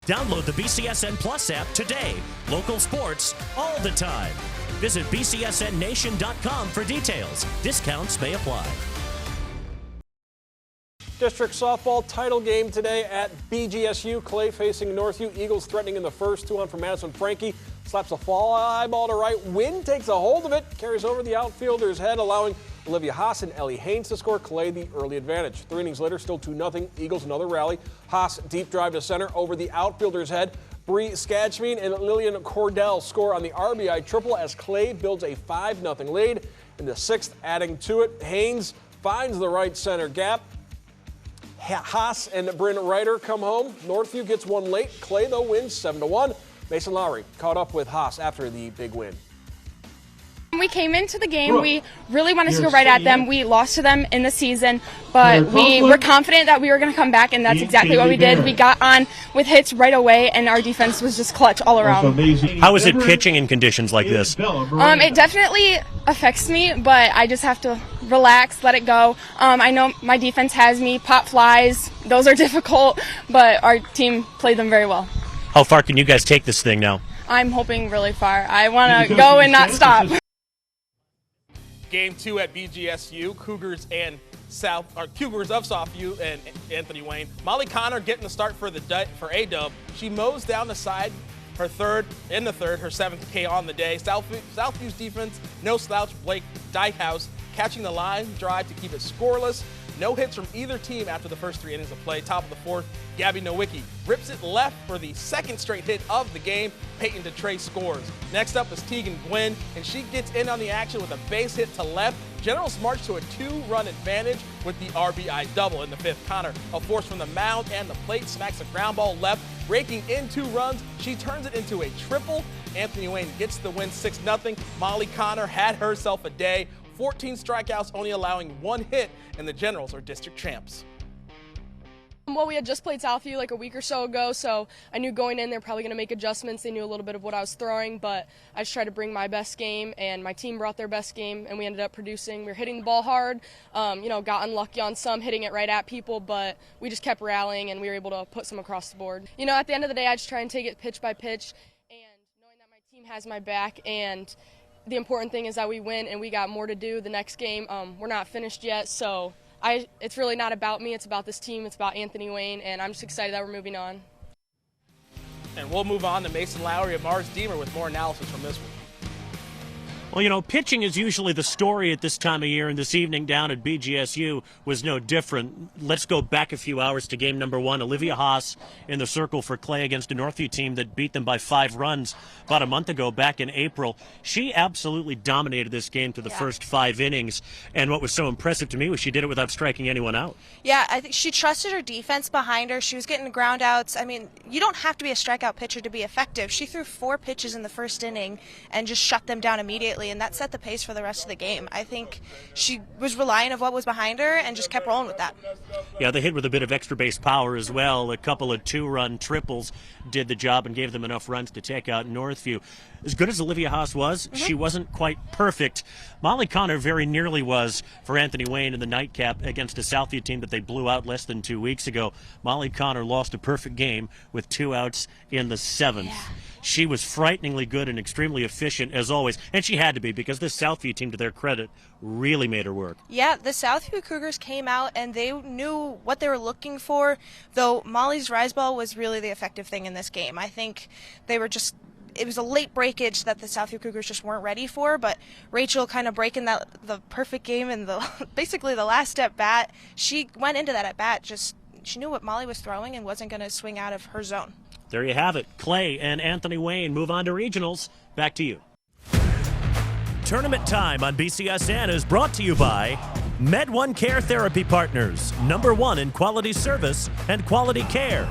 Download the BCSN Plus app today. Local sports all the time. Visit bcsnnation.com for details. Discounts may apply. District softball title game today at BGSU. Clay facing Northview. Eagles threatening in the first. 2-1 from Madison Frankie. Slaps a fly ball to right. Wind takes a hold of it. Carries over the outfielder's head, allowing Olivia Haas and Ellie Haynes to score. Clay the early advantage. 3 innings later, still 2-0. Eagles another rally. Haas deep drive to center over the outfielder's head. Bree Skadschmeen and Lillian Cordell score on the RBI triple as Clay builds a 5-0 lead. In the 6th, adding to it, Haynes finds the right center gap. Haas and Bryn Ryder come home. Northview gets one late. Clay, though, wins 7-1. Mason Lowry caught up with Haas after the big win. We came into the game, we really wanted to go right at them. We lost to them in the season, but we were confident that we were going to come back, and that's exactly what we did. We got on with hits right away, and our defense was just clutch all around. How is it pitching in conditions like this? It definitely affects me, but I just have to relax, let it go. I know my defense has me. Pop flies, those are difficult, but our team played them very well. How far can you guys take this thing now? I'm hoping really far. I want to go and not stop. Game 2 at BGSU, Cougars of Southview and Anthony Wayne. Molly Connor getting the start for A-Dub. She mows down the side, her 7th K on the day. Southview's defense, no slouch. Blake Dykehouse catching the line drive to keep it scoreless. No hits from either team after the first 3 innings of play. Top of the 4th, Gabby Nowicki rips it left for the 2nd straight hit of the game. Peyton DeTrey scores. Next up is Tegan Gwynn, and she gets in on the action with a base hit to left. Generals march to a 2-run advantage with the RBI double in the 5th. Connor, a force from the mound and the plate, smacks a ground ball left, raking in 2 runs. She turns it into a triple. Anthony Wayne gets the win 6-0. Molly Connor had herself a day. 14 strikeouts, only allowing 1 hit, and the Generals are district champs. Well, we had just played Southview like a week or so ago, so I knew going in they're probably going to make adjustments. They knew a little bit of what I was throwing, but I just tried to bring my best game, and my team brought their best game, and we ended up producing. We were hitting the ball hard, got unlucky on some, hitting it right at people, but we just kept rallying, and we were able to put some across the board. At the end of the day, I just try and take it pitch by pitch, and knowing that my team has my back, and the important thing is that we win, and we got more to do the next game. We're not finished yet, so it's really not about me. It's about this team. It's about Anthony Wayne, and I'm just excited that we're moving on. And we'll move on to Mason Lowry and Mars Deemer with more analysis from this one. Well, pitching is usually the story at this time of year, and this evening down at BGSU was no different. Let's go back a few hours to game number 1. Olivia Haas in the circle for Clay against a Northview team that beat them by 5 runs about a month ago back in April. She absolutely dominated this game to the first 5 innings, and what was so impressive to me was she did it without striking anyone out. Yeah, I think she trusted her defense behind her. She was getting ground outs. I mean, you don't have to be a strikeout pitcher to be effective. She threw 4 pitches in the first inning and just shut them down immediately, and that set the pace for the rest of the game. I think she was reliant on what was behind her and just kept rolling with that. Yeah, they hit with a bit of extra base power as well. A couple of 2-run triples did the job and gave them enough runs to take out Northview. As good as Olivia Haas was, she wasn't quite perfect. Molly Connor very nearly was for Anthony Wayne in the nightcap against a Southview team that they blew out less than 2 weeks ago. Molly Connor lost a perfect game with 2 outs in the 7th. Yeah. She was frighteningly good and extremely efficient as always, and she had to be because this Southview team, to their credit, really made her work. Yeah, the Southview Cougars came out and they knew what they were looking for, though Molly's rise ball was really the effective thing in this game. I think they were just it was a late breakage that the Southview Cougars just weren't ready for, but Rachel kind of breaking the perfect game in basically the last at bat. She went into that at bat she knew what Molly was throwing and wasn't going to swing out of her zone. There you have it. Clay and Anthony Wayne move on to regionals. Back to you. Tournament time on BCSN is brought to you by Med1 Care Therapy Partners, #1 in quality service and quality care.